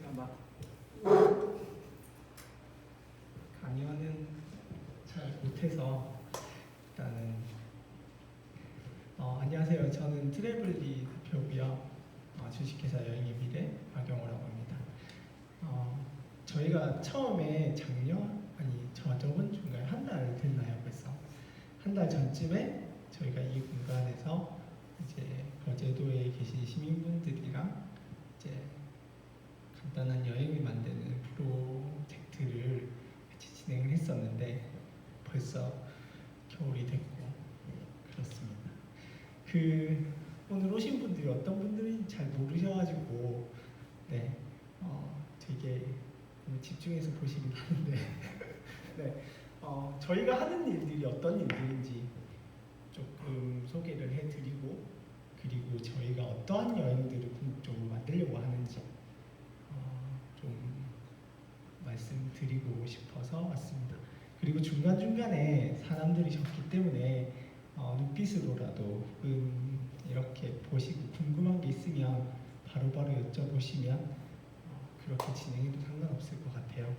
아마 강연은 잘 못해서 일단은 안녕하세요. 저는 트래블리 대표고요. 주식회사 여행의 미래 박영호라고 합니다. 저희가 처음에 저번 주인가요? 한 달 됐나요? 벌써 한 달 전쯤에 저희가 이 공간에서 이제 거제도에 계신 시민분들이랑 이제 간단한 여행을 만드는 프로젝트를 같이 진행을 했었는데 벌써 겨울이 됐고 그렇습니다. 오늘 오신 분들이 어떤 분들인지 잘 모르셔가지고 되게 집중해서 보시긴 하는데 저희가 하는 일들이 어떤 일들인지 조금 소개를 해드리고, 그리고 저희가 어떠한 여행들을 궁극적으로 만들려고 하는지 좀 말씀드리고 싶어서 왔습니다. 그리고 중간중간에 사람들이 적기 때문에 눈빛으로라도 이렇게 보시고 궁금한 게 있으면 바로바로 여쭤보시면 그렇게 진행해도 상관없을 것 같아요.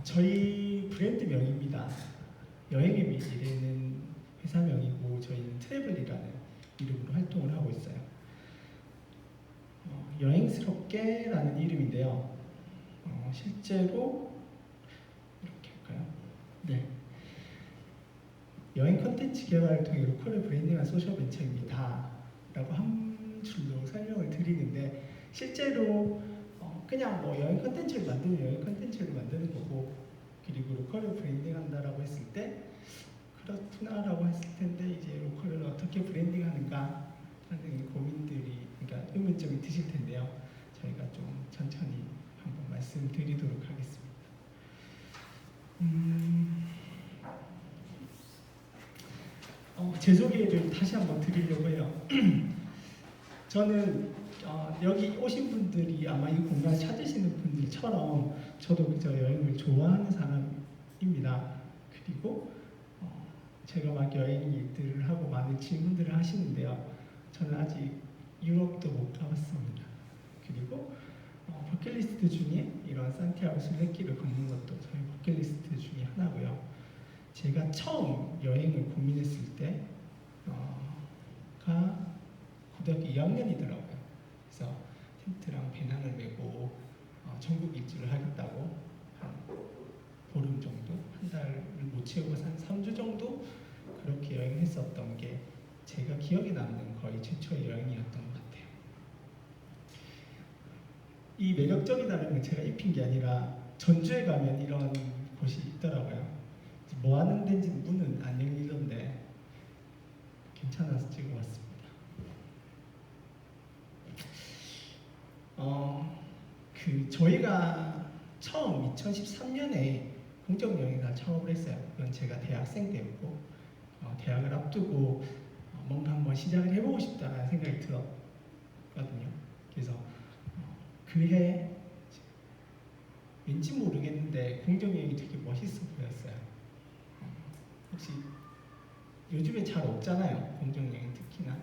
저희 브랜드 명입니다. 여행의 미래는 회사명이고 저희는 트래블이라는 이름으로 활동을 하고 있어요. 여행스럽게 라는 이름인데요. 실제로 이렇게 할까요? 네. 여행 컨텐츠 개발을 통해 로컬을 브랜딩한 소셜 벤처입니다 라고 한 줄로 설명을 드리는데, 실제로 그냥 여행 컨텐츠를 만들면 여행 컨텐츠를 만드는 거고, 그리고 로컬을 브랜딩한다라고 했을 때 그렇구나라고 했을 텐데 이제 로컬을 어떻게 브랜딩하는가 하는 고민들이, 그러니까 의문점이 드실 텐데요. 저희가 좀 천천히 한번 말씀드리도록 하겠습니다. 제 소개를 다시 한번 드리려고 해요. 저는 여기 오신 분들이 아마 이 공간을 찾으시는 분들처럼 저도 그저 여행을 좋아하는 사람입니다. 그리고 제가 막 여행 일들을 하고 많은 질문들을 하시는데요. 저는 아직 유럽도 못 가봤습니다. 그리고 버킷리스트 중에 이런 산티아고 순례길을 걷는 것도 저희 버킷리스트 중에 하나고요. 제가 처음 여행을 고민했을 때가 고등학교 2학년이더라고요. 그래서 텐트랑 배낭을 메고 전국 일주를 하겠다고 한 보름 정도, 한 달을 못 채우고 한 3주 정도 그렇게 여행했었던 게 제가 기억에 남는 거의 최초의 여행이었던 것 같아요. 이 매력적이다는 건 제가 입힌 게 아니라 전주에 가면 이런 곳이 있더라고요. 뭐 하는 데인지 문은 안 열리던데 괜찮아서 찍어왔습니다. 저희가 처음 2013년에 공정여행사 창업을 했어요. 그건 제가 대학생 때였고, 대학을 앞두고 뭔가 한번 시작을 해보고 싶다는 생각이 들었거든요. 그래서 그해 왠지 모르겠는데 공정여행이 되게 멋있어 보였어요. 혹시 요즘엔 잘 없잖아요, 공정여행 특히나.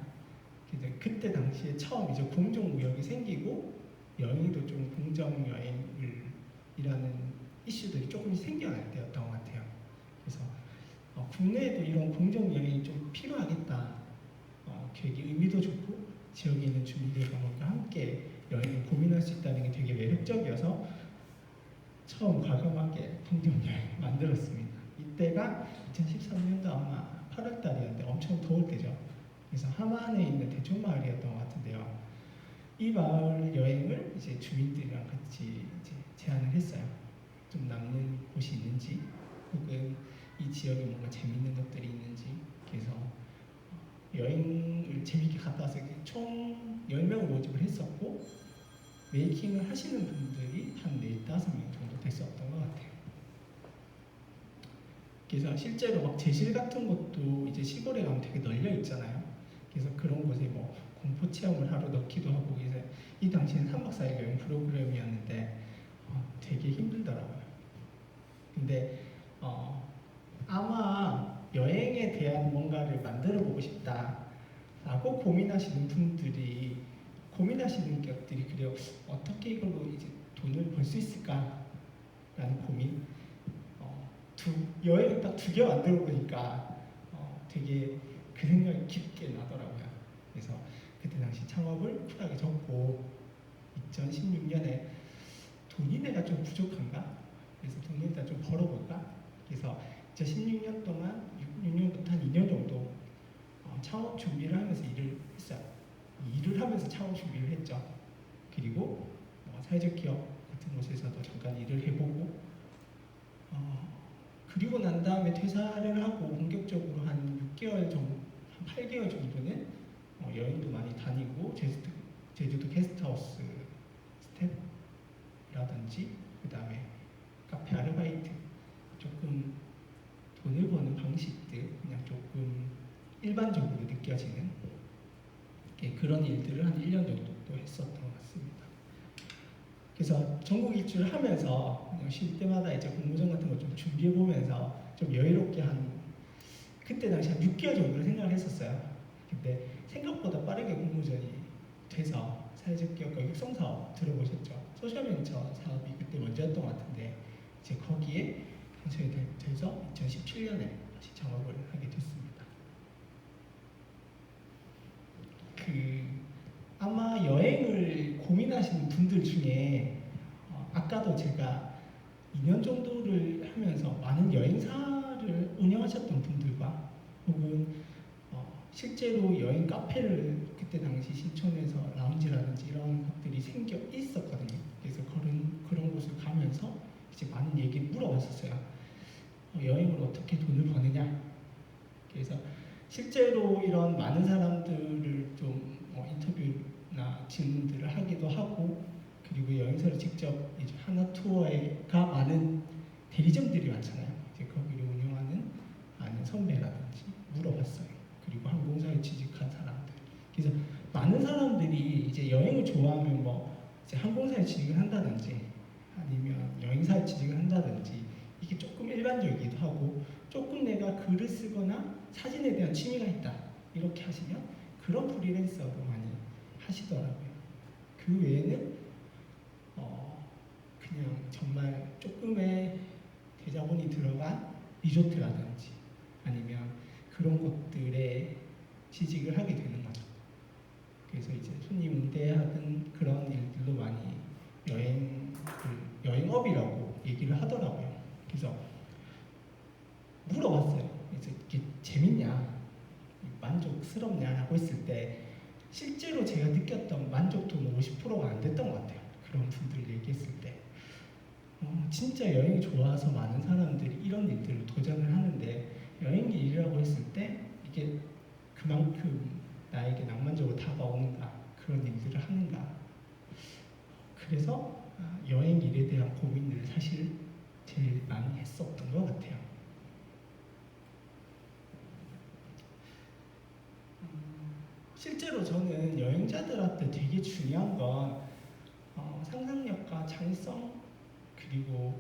그때 당시에 처음 이제 공정무역이 생기고 여행도 좀 공정여행이라는 이슈들이 조금씩 생겨날 때였던 것 같아요. 그래서 국내에도 이런 공정여행이 좀 필요하겠다. 되게 의미도 좋고 지역에 있는 주민들과 함께 여행을 고민할 수 있다는 게 되게 매력적이어서 처음 과감하게 공정여행 만들었습니다. 이때가 2013년도 아마 8월 달이었는데 엄청 더울 때죠. 그래서 함안에 있는 대촌마을이었던 것 같은데요. 이 마을 여행을 이제 주민들이랑 같이 이제 제안을 했어요. 좀 남는 곳이 있는지, 혹은 이 지역에 뭔가 재밌는 것들이 있는지. 그래서 여행을 재밌게 갔다 와서 총 10명을 모집을 했었고, 메이킹을 하시는 분들이 한 4, 5명 정도 됐었던 것 같아요. 그래서 실제로 막 제실 같은 것도 이제 시골에 가면 되게 널려 있잖아요. 그래서 그런 곳에 뭐 공포 체험을 하러 넣기도 하고, 그래서 이 당시엔 3박 4일 여행 프로그램이었는데 되게 힘들더라고요. 근데 아마 여행에 대한 뭔가를 만들어 보고 싶다라고 고민하시는 분들이 고민하시는 것들이 그래요. 어떻게 이걸로 이제 돈을 벌 수 있을까라는 고민. 여행 딱 2개 만들어 보니까 되게 그 생각이 깊게 나더라고요. 그래서 그때 당시 창업을 쿨하게 접고 2016년에 돈이 내가 좀 부족한가? 그래서 돈을 일단 좀 벌어볼까? 그래서 2016년 동안 6년부터 한 2년 정도 창업 준비를 하면서 일을 했어요. 일을 하면서 창업 준비를 했죠. 그리고 사회적 기업 같은 곳에서도 잠깐 일을 해보고 그리고 난 다음에 퇴사를 하고 본격적으로 한 6개월 정도, 한 8개월 정도는 여행도 많이 다니고 제주도 게스트하우스 스텝이라든지 그 다음에 카페 아르바이트 조금 돈을 버는 방식들 그냥 조금 일반적으로 느껴지는 그런 일들을 한 1년 정도 또 했었던 것 같습니다. 그래서 전국 일주를 하면서 쉴 때마다 이제 공모전 같은 거 좀 준비해 보면서 좀 여유롭게 그때 당시 한 6개월 정도를 생각을 했었어요. 근데 생각보다 빠르게 공모전이 돼서 사회적 기업과 육성 사업 들어보셨죠? 소셜벤처 사업이 그때 먼저였던 것 같은데 이제 거기에 당첨이 돼서 2017년에 다시 창업을 하게 됐습니다. 아마 여행을 고민하시는 분들 중에 아까도 제가 2년 정도를 하면서 많은 여행사를 운영하셨던 분들과 혹은 실제로 여행 카페를 그때 당시 신촌에서 라운지라든지 이런 것들이 생겨 있었거든요. 그래서 그런 곳을 가면서 이제 많은 얘기를 물어봤었어요. 여행을 어떻게 돈을 버느냐. 그래서 실제로 이런 많은 사람들을 좀 인터뷰나 질문들을 하기도 하고 그리고 여행사를 직접 이제 하나 투어가 많은 대리점들이 많잖아요. 이제 거기를 운영하는 아는 선배라든지 물어봤어요. 그리고 항공사에 취직한 사람들. 그래서 많은 사람들이 이제 여행을 좋아하면 이제 항공사에 취직을 한다든지 아니면 여행사에 취직을 한다든지 이게 조금 일반적이기도 하고 조금 내가 글을 쓰거나 사진에 대한 취미가 있다 이렇게 하시면 그런 프리랜서도 많이 하시더라고요. 그 외에는 그냥 정말 조금의 대자본이 들어간 리조트라든지 아니면 그런 곳들에 취직을 하게 되는 거죠. 그래서 이제 손님 응대하던 그런 일들도 많이 여행업이라고 얘기를 하더라고요. 그래서 물어봤어요. 이제 이게 재밌냐, 만족스럽냐라고 했을 때 실제로 제가 느꼈던 만족도는 50%가 안 됐던 것 같아요. 그런 분들 얘기했을 때 진짜 여행이 좋아서 많은 사람들이 이런 일들을 도전을 하는데 여행 일이라고 했을 때 이게 그만큼 나에게 낭만적으로 다가오는가 그런 일들을 하는가 그래서 여행 일에 대한 고민을 사실 제일 많이 했었던 것 같아요. 실제로 저는 여행자들한테 되게 중요한 건 상상력과 창의성 그리고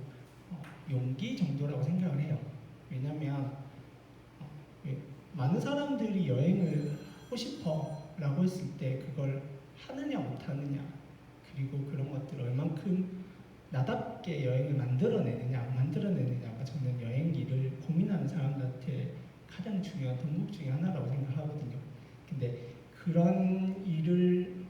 용기 정도라고 생각을 해요. 왜냐하면 많은 사람들이 여행을 하고 싶어 라고 했을 때 그걸 하느냐 못하느냐 그리고 그런 것들을 얼만큼 나답게 여행을 만들어내느냐가 저는 여행 일을 고민하는 사람들한테 가장 중요한 덕목 중에 하나라고 생각하거든요. 근데 그런 일을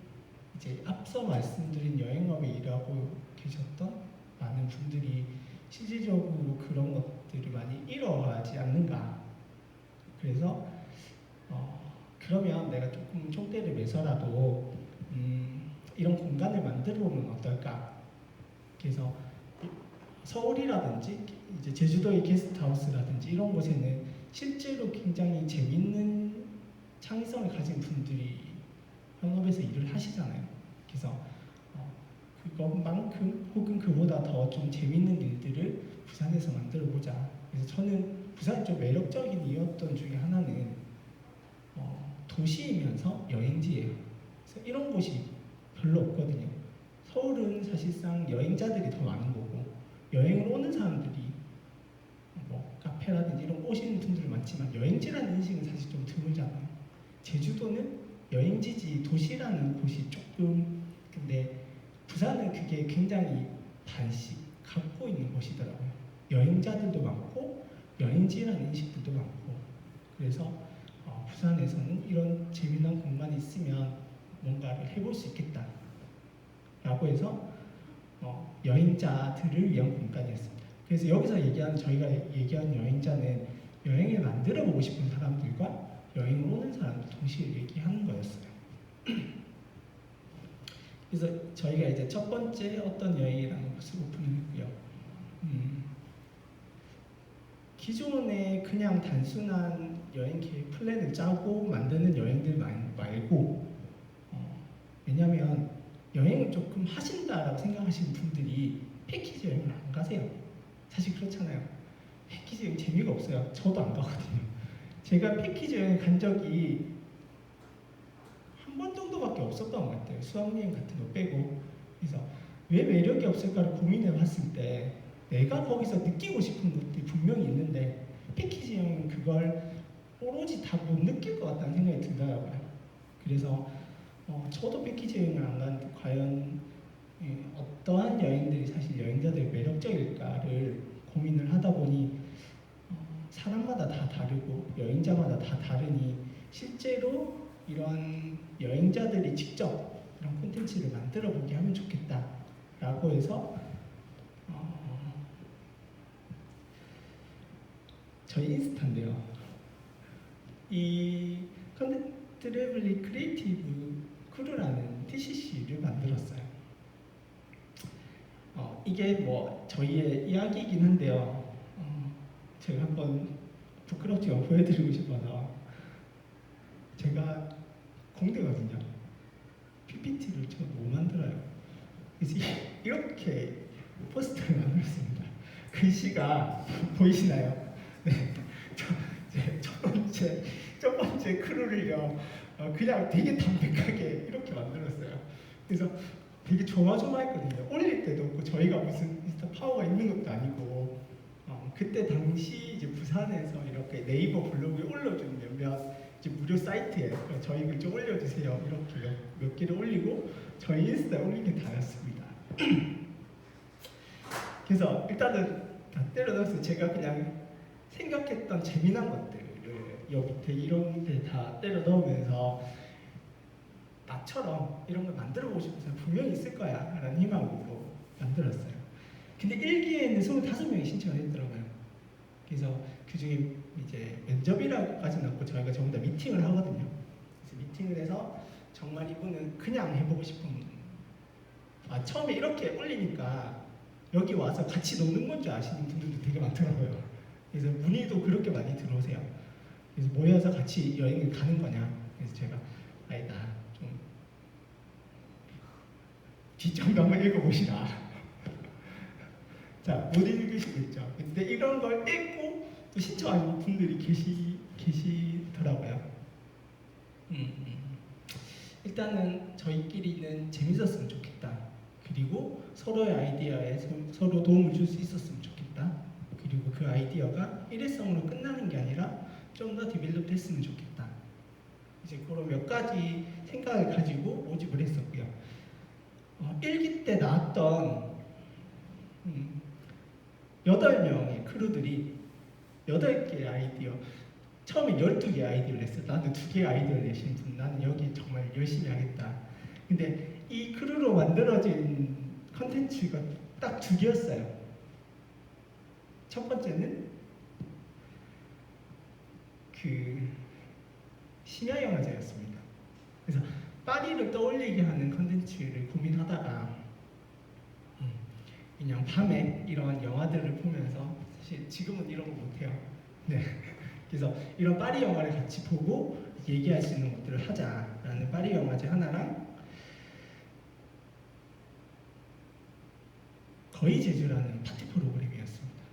이제 앞서 말씀드린 여행업에 일하고 계셨던 많은 분들이 실질적으로 그런 것들을 많이 잃어가지 않는가. 그래서 그러면 내가 조금 총대를 매서라도 이런 공간을 만들어 보면 어떨까. 그래서 서울이라든지 이제 제주도의 게스트하우스라든지 이런 곳에는 실제로 굉장히 재밌는 창의성을 가진 분들이 현업에서 일을 하시잖아요. 그래서 그것만큼 혹은 그보다 더 좀 재밌는 일들을 부산에서 만들어 보자. 그래서 저는 부산이 좀 매력적인 이유였던 중에 하나는 도시이면서 여행지예요. 그래서 이런 곳이 별로 없거든요. 서울은 사실상 여행자들이 더 많은 거고 여행을 오는 사람들이 카페라든지 이런 오시는 분들은 많지만 여행지라는 인식은 사실 좀 드물잖아요. 제주도는 여행지지 도시라는 곳이 조금 그게 굉장히 반씩 갖고 있는 곳이더라고요. 여행자들도 많고 여행지라는 인식들도 많고 그래서 부산에서는 이런 재미난 공간이 있으면 뭔가를 해볼 수 있겠다라고 해서 여행자들을 위한 공간이었습니다. 그래서 여기서 저희가 얘기한 여행자는 여행을 만들어 보고 싶은 사람들과 여행을 오는 사람들 동시에 얘기하는 거였어요. 그래서 저희가 이제 첫 번째 어떤 여행이라는 것을 오픈했고요. 기존에 그냥 단순한 여행 계획 플랜을 짜고 만드는 여행들 말고 왜냐하면 여행을 조금 하신다라고 생각하시는 분들이 패키지 여행을 안 가세요. 사실 그렇잖아요. 패키지 여행 재미가 없어요. 저도 안 가거든요. 제가 패키지 여행 간 적이 한 번 정도밖에 없었던 것 같아요. 수학여행 같은 거 빼고. 그래서 왜 매력이 없을까를 고민해 봤을 때 내가 거기서 느끼고 싶은 것들이 분명히 있는데 패키지 여행은 그걸 오로지 다 못 느낄 것 같다는 생각이 들더라고요. 그래서 저도 패키지 여행을 안 가는데 과연 어떠한 여행들이 사실 여행자들의 매력적일까를 고민을 하다 보니 사람마다 다 다르고 여행자마다 다 다르니 실제로 이런 여행자들이 직접 이런 콘텐츠를 만들어 보게 하면 좋겠다라고 해서 저희 인스타인데요. 이 트래블리 크리에이티브 크루라는 TCC를 만들었어요. 이게 뭐 저희의 이야기이긴 한데요. 제가 한번 부끄럽지만 보여드리고 싶어서 제가 공대거든요. PPT를 저 못 만들어요. 그래서 이렇게 포스터를 만들었습니다. 글씨가 보이시나요? 네, 첫 번째 크루를요 그냥 되게 담백하게 이렇게 만들었어요. 그래서 되게 조마조마했거든요. 올릴 때도 없고 저희가 무슨 인스타 파워가 있는 것도 아니고 그때 당시 이제 부산에서 이렇게 네이버 블로그에 올려준 몇몇 이제 무료 사이트에 저희 글 좀 올려주세요 이렇게 몇 개를 올리고 저희 인스타에 올린 게 다였습니다. 그래서 일단은 다 때려 넣어서 제가 그냥 생각했던 재미난 것들을 여기 밑에 이런 데 다 때려 넣으면서 나처럼 이런 걸 만들어 보고 싶은 사람 분명히 있을 거야 라는 희망으로 만들었어요. 근데 1기에는 25명이 신청을 했더라고요. 그래서 그 중에 이제 면접이라고까지는 없고 저희가 전부 다 미팅을 하거든요. 그래서 미팅을 해서 정말 이분은 그냥 해보고 싶은 처음에 이렇게 올리니까 여기 와서 같이 노는 건 줄 아시는 분들도 되게 많더라고요. 그래서 문의도 그렇게 많이 들어오세요. 그래서 모여서 같이 여행을 가는 거냐. 그래서 제가 아니다 좀 뒷정도 한번 읽어보시라. 자, 못 읽으시겠죠. 근데 이런 걸 읽고 또 신청하는 분들이 계시더라고요. 일단은 저희끼리는 재밌었으면 좋겠다. 그리고 서로의 아이디어에 서로 도움을 줄 수 있었으면 좋겠다. 그리고 그 아이디어가 일회성으로 끝나는 게 아니라 좀 더 디벨롭 됐으면 좋겠다. 이제 그런 몇 가지 생각을 가지고 모집을 했었고요. 1기 때 나왔던 8명의 크루들이 8개의 아이디어, 처음에 12개의 아이디어를 냈어요. 나는 2개의 아이디어를 내신 분, 나는 여기 정말 열심히 하겠다. 근데 이 크루로 만들어진 컨텐츠가 딱 2개였어요. 첫 번째는 그 심야영화제였습니다. 그래서 파리를 떠올리게 하는 컨텐츠를 고민하다가 그냥 밤에 이런 영화들을 보면서 사실 지금은 이런 거 못해요. 네. 그래서 이런 파리 영화를 같이 보고 얘기할 수 있는 것들을 하자라는 파리 영화제 하나랑 거의 제주라는 파티 프로그램이었습니다.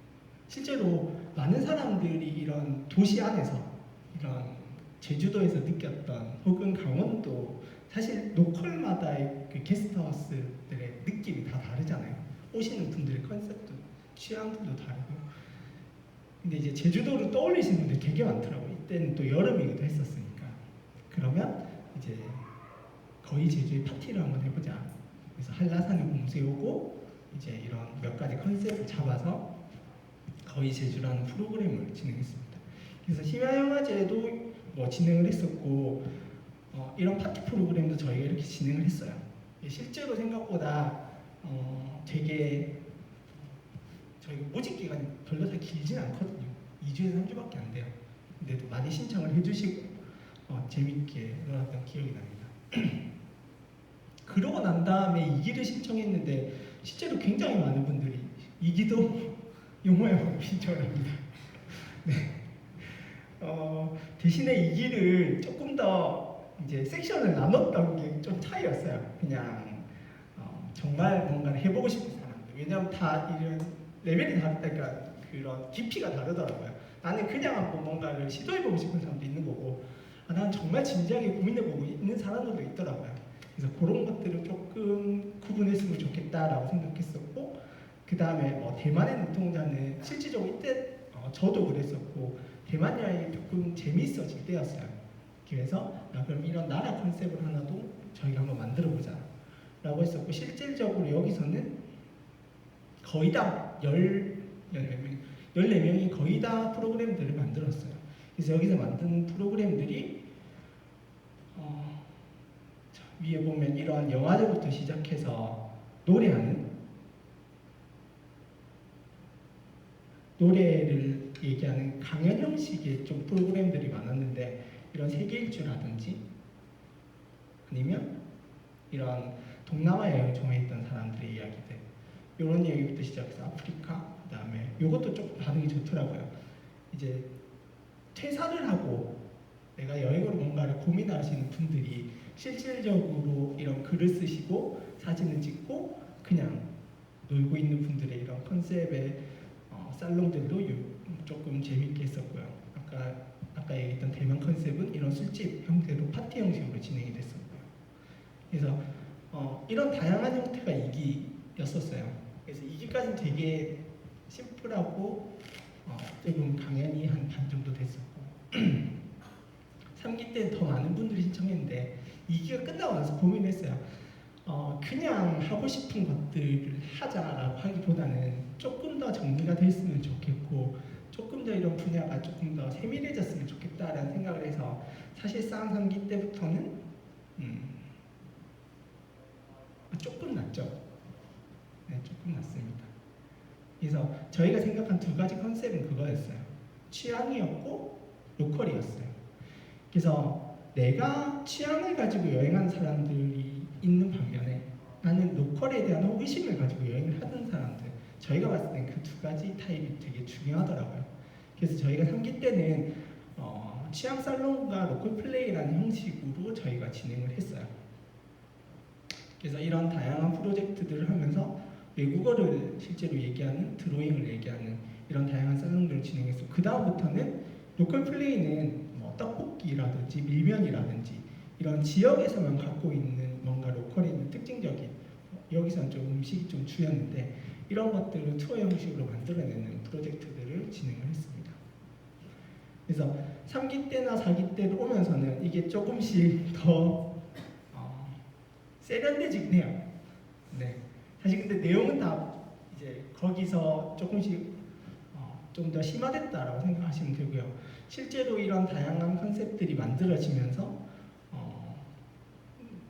실제로 많은 사람들이 이런 도시 안에서 이런 제주도에서 느꼈던 혹은 강원도 사실 로컬마다의 그 게스트하우스들의 느낌이 다 다르잖아요. 오시는 분들의 컨셉도 취향들도 다르고. 근데 이제 제주도를 떠올리시는 분들 되게 많더라고요. 이때는 또 여름이기도 했었으니까. 그러면 이제 거의 제주의 파티를 한번 해보자. 그래서 한라산을 봉쇄오고 이제 이런 몇 가지 컨셉을 잡아서 거의 제주라는 프로그램을 진행했습니다. 그래서 심야영화제도 뭐 진행을 했었고 이런 파티 프로그램도 저희가 이렇게 진행을 했어요. 실제로 생각보다 되게 저희가 모집 기간이 별로 다 길진 않거든요. 2주에서 3주밖에 안 돼요. 근데도 많이 신청을 해주시고 재밌게 놀았던 기억이 납니다. 그러고 난 다음에 2기를 신청했는데 실제로 굉장히 많은 분들이 2기도 용어에 신청합니다. 네. 대신에 2기를 조금 더 이제 섹션을 나눴던 게 좀 차이였어요. 그냥 정말 뭔가를 해보고 싶은 사람들. 왜냐하면 다 이런 레벨이 다르니까 그런 깊이가 다르더라고요. 나는 그냥 한번 뭔가를 시도해보고 싶은 사람도 있는 거고, 나는 정말 진지하게 고민해보고 있는 사람들도 있더라고요. 그래서 그런 것들을 조금 구분했으면 좋겠다라고 생각했었고, 그 다음에 대만의 눈동자는 실질적으로 이때 저도 그랬었고 대만 여행이 조금 재미있어질 때였어요. 그래서 그럼 이런 나라 컨셉을 하나도 저희가 한번 만들어보자 라고 했었고, 실질적으로 여기서는 거의 다 14명이 거의 다 프로그램들을 만들었어요. 그래서 여기서 만든 프로그램들이 위에 보면 이러한 영화제부터 시작해서 노래를 얘기하는 강연 형식의 좀 프로그램들이 많았는데, 이런 세계 일주라든지 아니면 이런 동남아 여행 좋아했던 사람들의 이야기들, 이런 얘기부터 시작해서 아프리카, 그 다음에 이것도 조금 반응이 좋더라고요. 이제 퇴사를 하고 내가 여행으로 뭔가를 고민하시는 분들이 실질적으로 이런 글을 쓰시고 사진을 찍고 그냥 놀고 있는 분들의 이런 컨셉의 살롱들도 조금 재밌게 했었고요. 아까 얘기했던 대만 컨셉은 이런 술집 형태로 파티 형식으로 진행이 됐었고요. 그래서 이런 다양한 형태가 2기였었어요. 그래서 2기까지는 되게 심플하고 조금 강연이 한 반 정도 됐었고 3기 때는 더 많은 분들이 신청했는데 2기가 끝나고 나서 고민했어요. 그냥 하고 싶은 것들을 하자라고 하기보다는 조금 더 정리가 됐으면 좋겠고 조금 더 이런 분야가 조금 더 세밀해졌으면 좋겠다라는 생각을 해서 사실상 3기 때부터는 조금 낫죠. 네, 조금 낫습니다. 그래서 저희가 생각한 두 가지 컨셉은 그거였어요. 취향이었고 로컬이었어요. 그래서 내가 취향을 가지고 여행하는 사람들이 있는 반면에 나는 로컬에 대한 호기심을 가지고 여행을 하는 사람들, 저희가 봤을 땐 그 두 가지 타입이 되게 중요하더라고요. 그래서 저희가 3기 때는 취향 살롱과 로컬 플레이라는 형식으로 저희가 진행을 했어요. 그래서 이런 다양한 프로젝트들을 하면서 외국어를 실제로 얘기하는, 드로잉을 얘기하는 이런 다양한 살롱들을 진행했고, 그 다음부터는 로컬 플레이는 떡볶이라든지 밀면이라든지 이런 지역에서만 갖고 있는 뭔가 로컬에 있는 특징적인, 여기서는 좀 음식이 좀 주였는데 이런 것들을 투어 형식으로 만들어내는 프로젝트들을 진행을 했습니다. 그래서 3기 때나 4기 때로 오면서는 이게 조금씩 더 세련되지긴 해요. 네. 사실 근데 내용은 다 이제 거기서 조금씩 좀 더 심화됐다라고 생각하시면 되고요. 실제로 이런 다양한 컨셉들이 만들어지면서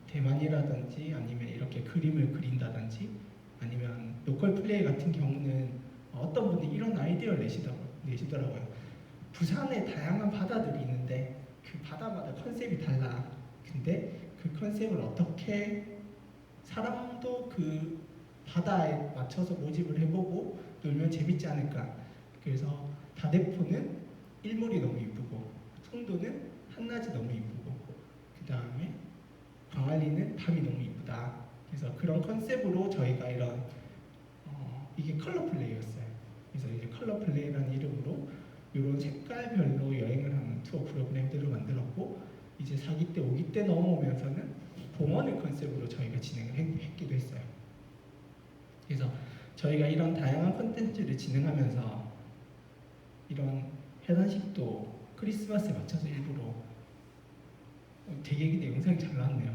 대만이라든지 아니면 이렇게 그림을 그린다든지 아니면 로컬 플레이 같은 경우는 어떤 분들이 이런 아이디어를 내시더라고요. 부산에 다양한 바다들이 있는데 그 바다마다 컨셉이 달라. 근데 그 컨셉을 어떻게 사람도 그 바다에 맞춰서 모집을 해보고 놀면 재밌지 않을까. 그래서 다대포는 일몰이 너무 이쁘고 송도는 한낮이 너무 이쁘고 그 다음에 광안리는 밤이 너무 이쁘다. 그래서 그런 컨셉으로 저희가 이런 이게 컬러 플레이였어요. 그래서 이제 컬러 플레이라는 이름으로 이런 색깔별로 여행을 하는 투어 프로그램들을 만들었고, 이제 4기 때 5기 때 넘어오면서는 봉헌을 컨셉으로 저희가 진행을 했기도 했어요. 그래서 저희가 이런 다양한 콘텐츠를 진행하면서 이런 해산식도 크리스마스에 맞춰서 일부러 되게 근데 영상이 잘 나왔네요.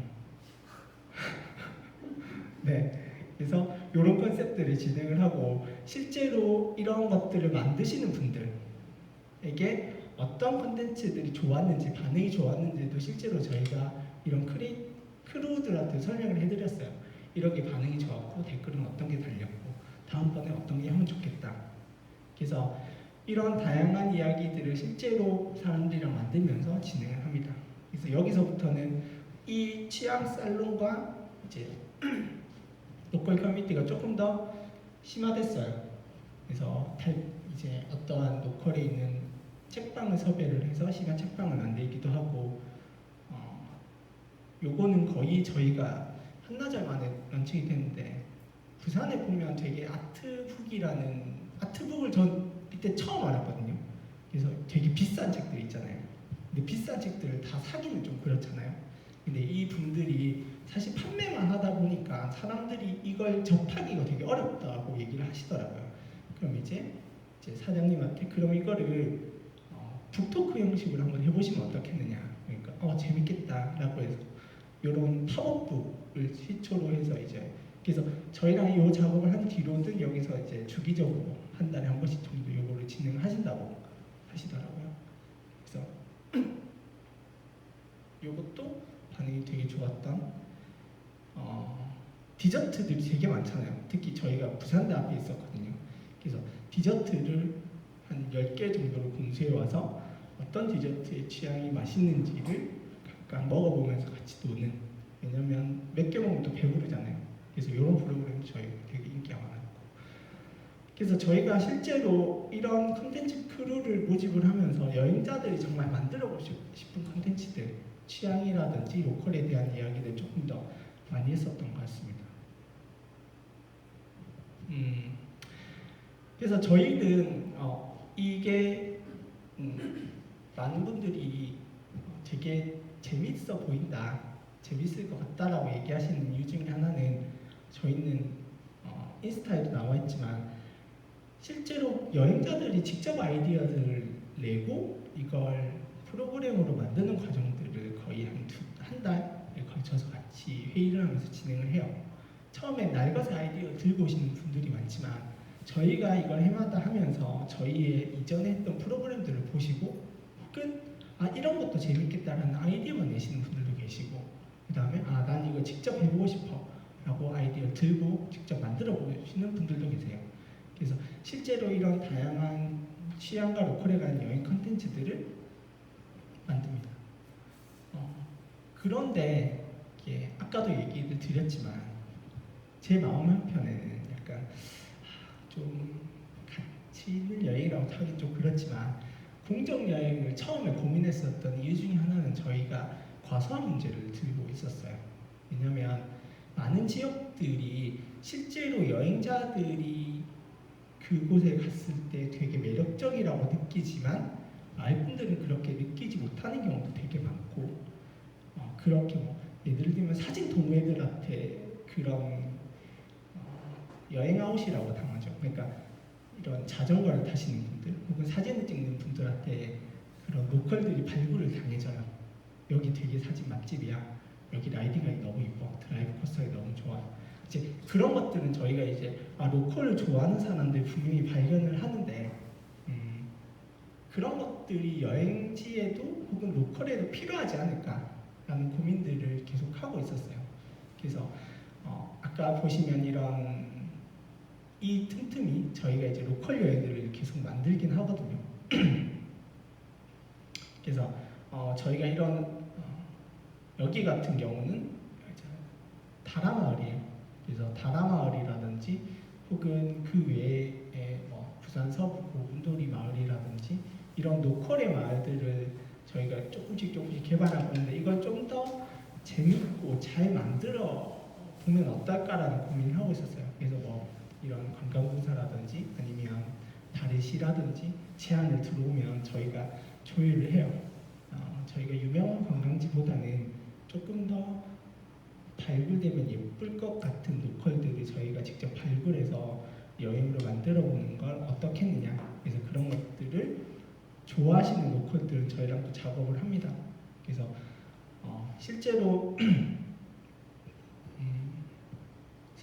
네, 그래서 이런 컨셉들을 진행을 하고 실제로 이런 것들을 만드시는 분들에게 어떤 콘텐츠들이 좋았는지 반응이 좋았는지도 실제로 저희가 이런 크루들한테 설명을 해드렸어요. 이렇게 반응이 좋았고 댓글은 어떤 게 달렸고 다음번에 어떤 게 하면 좋겠다. 그래서 이런 다양한 이야기들을 실제로 사람들이랑 만들면서 진행을 합니다. 그래서 여기서부터는 이 취향 살롱과 이제 로컬 커뮤니티가 조금 더 심화됐어요. 그래서 이제 어떠한 로컬에 있는 책방을 섭외를 해서 시간 책방을 만들기도 하고, 요거는 거의 저희가 한나절 만에 런칭이 됐는데, 부산에 보면 되게 아트북을 전 이때 처음 알았거든요. 그래서 되게 비싼 책들 있잖아요. 근데 비싼 책들을 다 사기는 좀 그렇잖아요. 근데 이 분들이 사실 판매만 하다 보니까 사람들이 이걸 접하기가 되게 어렵다고 얘기를 하시더라고요. 그럼 이제 사장님한테 그럼 이거를 북토크 형식으로 한번 해보시면 어떻겠느냐. 그러니까 재밌겠다라고 해서 이런 팝업북을 시초로 해서 이제 그래서 저희랑 이 작업을 한 뒤로는 여기서 이제 주기적으로 한 달에 한 번씩 정도 이거를 진행하신다고 하시더라고요. 그래서 이것도 반응이 되게 좋았던 디저트들이 되게 많잖아요. 특히 저희가 부산대 앞에 있었거든요. 그래서 디저트를 한 10개 정도를 공수해 와서 어떤 디저트의 취향이 맛있는지를 각각 먹어보면서 같이 노는, 왜냐면 몇 개 먹으면 또 배부르잖아요. 그래서 이런 프로그램도 저희가 되게 인기가 많았고, 그래서 저희가 실제로 이런 컨텐츠 크루를 모집을 하면서 여행자들이 정말 만들어보고 싶은 컨텐츠들, 취향이라든지 로컬에 대한 이야기를 조금 더 많이 했었던 것 같습니다. 그래서 저희는 이게 많은 분들이 되게 재밌어 보인다, 재밌을 것 같다라고 얘기하시는 이유 중에 하나는 저희는 인스타에도 나와 있지만 실제로 여행자들이 직접 아이디어들을 내고 이걸 프로그램으로 만드는 과정들을 거의 한 달에 걸쳐서 같이 회의를 하면서 진행을 해요. 처음에 날것의 아이디어 들고 오시는 분들이 많지만 저희가 이걸 해마다 하면서 저희의 이전에 했던 프로그램들을 보시고 혹은 이런 것도 재밌겠다라는 아이디어만 내시는 분들도 계시고, 그 다음에 난 이거 직접 해보고 싶어 라고 아이디어 들고 직접 만들어 보시는 분들도 계세요. 그래서 실제로 이런 다양한 취향과 로컬에 관한 여행 컨텐츠들을 만듭니다. 그런데 아까도 얘기를 드렸지만 제 마음 한편에는 약간 좀 같이 있는 여행이라고 하긴 좀 그렇지만 공정 여행을 처음에 고민했었던 이유 중에 하나는 저희가 과소한 문제를 들고 있었어요. 왜냐하면 많은 지역들이 실제로 여행자들이 그곳에 갔을 때 되게 매력적이라고 느끼지만 마을 분들은 그렇게 느끼지 못하는 경우도 되게 많고, 그렇게 예를 들면 사진 동호회들한테 그런 여행 아웃이라고 당하죠. 그러니까 이런 자전거를 타시는 분들 혹은 사진을 찍는 분들한테 그런 로컬들이 발굴을 당해져요. 여기 되게 사진 맛집이야. 여기 라이딩하기 너무 이뻐. 드라이브 코스하기 너무 좋아. 이제 그런 것들은 저희가 이제 로컬을 좋아하는 사람들 분명히 발견을 하는데 그런 것들이 여행지에도 혹은 로컬에도 필요하지 않을까라는 고민들을 계속 하고 있었어요. 그래서 아까 보시면 이런 이 틈틈이 저희가 이제 로컬 여행들을 계속 만들긴 하거든요. 그래서 저희가 이런 여기 같은 경우는 다라마을이에요. 그래서 다라마을이라든지 혹은 그 외에 부산 서부 고분돌이 마을이라든지 이런 로컬의 마을들을 저희가 조금씩 개발하고 있는데 이걸 좀 더 재밌고 잘 만들어 보면 어떨까라는 고민을 하고 있었어요. 그래서 이런 관광공사라든지 아니면 다른 시라든지 제안을 들어오면 저희가 조율을 해요. 저희가 유명한 관광지보다는 조금 더 발굴되면 예쁠 것 같은 로컬들을 저희가 직접 발굴해서 여행으로 만들어 보는 걸 어떻겠느냐. 그래서 그런 것들을 좋아하시는 로컬들은 저희랑 또 작업을 합니다. 그래서 실제로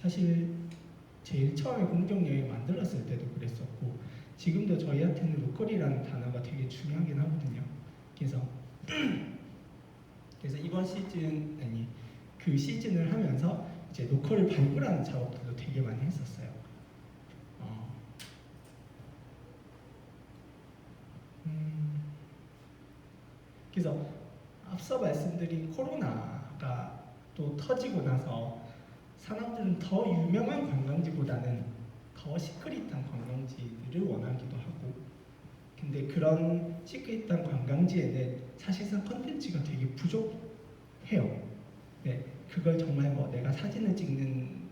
사실 제일 처음에 공정여행 만들었을 때도 그랬었고 지금도 저희한테는 로컬이라는 단어가 되게 중요하긴 하거든요. 그래서 이번 시즌 아니 그 시즌을 하면서 이제 로컬을 발굴하는 작업들도 되게 많이 했었어요. 그래서 앞서 말씀드린 코로나가 또 터지고 나서 사람들은 더 유명한 관광지보다는 더 시크릿한 관광지들을 원하기도 하고, 근데 그런 시크릿한 관광지에는 사실상 컨텐츠가 되게 부족해요. 네, 그걸 정말 뭐 내가 사진을 찍는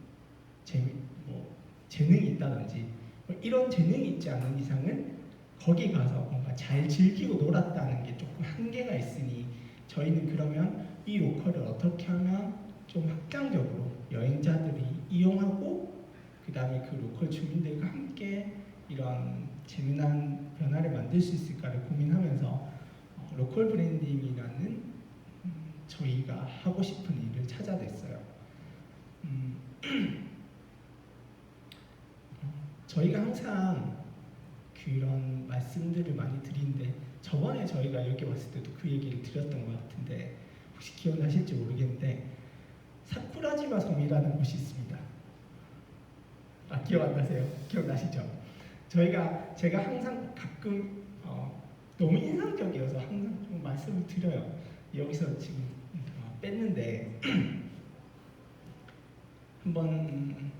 재능이 있다든지 뭐 이런 재능이 있지 않은 이상은 거기 가서 뭔가 잘 즐기고 놀았다는 게 조금 한계가 있으니 저희는 그러면 이 로컬을 어떻게 하면 좀 확장적으로 여행자들이 이용하고 그 다음에 그 로컬 주민들과 함께 이런 재미난 변화를 만들 수 있을까를 고민하면서 로컬 브랜딩이라는 저희가 하고 싶은 일을 찾아냈어요. 저희가 항상 그런 말씀들을 많이 드리는데 저번에 저희가 여기 왔을 때도 그 얘기를 드렸던 것 같은데 혹시 기억나실지 모르겠는데 사쿠라지마 섬이라는 곳이 있습니다. 아, 기억 안 나세요? 기억나시죠? 제가 항상 가끔 너무 인상적이어서 항상 좀 말씀을 드려요. 여기서 지금 뺐는데 한번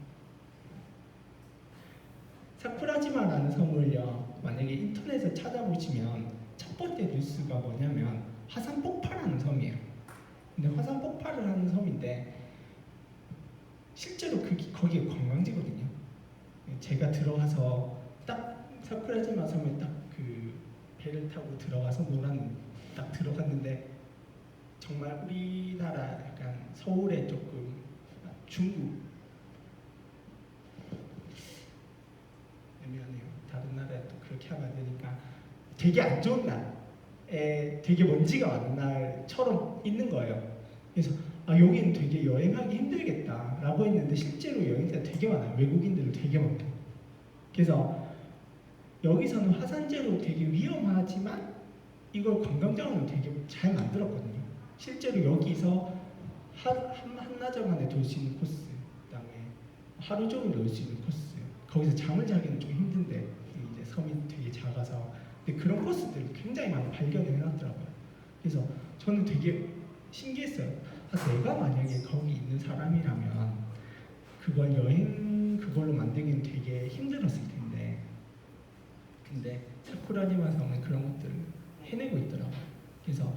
사쿠라지마라는 섬을요, 만약에 인터넷에 찾아보시면 첫 번째 뉴스가 뭐냐면 화산 폭발하는 섬이에요. 근데 화산 폭발을 하는 섬인데 실제로 거기에 관광지거든요. 제가 들어가서 딱 사쿠라지마 섬에 딱 그 배를 타고 들어가서 딱 들어갔는데 정말 우리나라 약간 서울에 조금 중국 미안해요. 다른 나라에 또 그렇게 하면 안 되니까 되게 안 좋은 날에 되게 먼지가 많은 날처럼 있는 거예요. 그래서 여기는 되게 여행하기 힘들겠다라고 했는데 실제로 여행자 되게 많아요. 외국인들도 되게 많고. 그래서 여기서는 화산재로 되게 위험하지만 이걸 관광장으로 되게 잘 만들었거든요. 실제로 여기서 한나절 만에 돌 수 있는 코스, 그다음에 하루 종일 놀 수 있는 코스, 거기서 잠을 자기는 좀 힘든데 이제 섬이 되게 작아서 근데 그런 코스들을 굉장히 많이 발견을 해놨더라고요. 그래서 저는 되게 신기했어요. 내가 만약에 거기 있는 사람이라면 그걸로 만들기는 되게 힘들었을 텐데 근데 사쿠라지마 섬은 그런 것들을 해내고 있더라고요. 그래서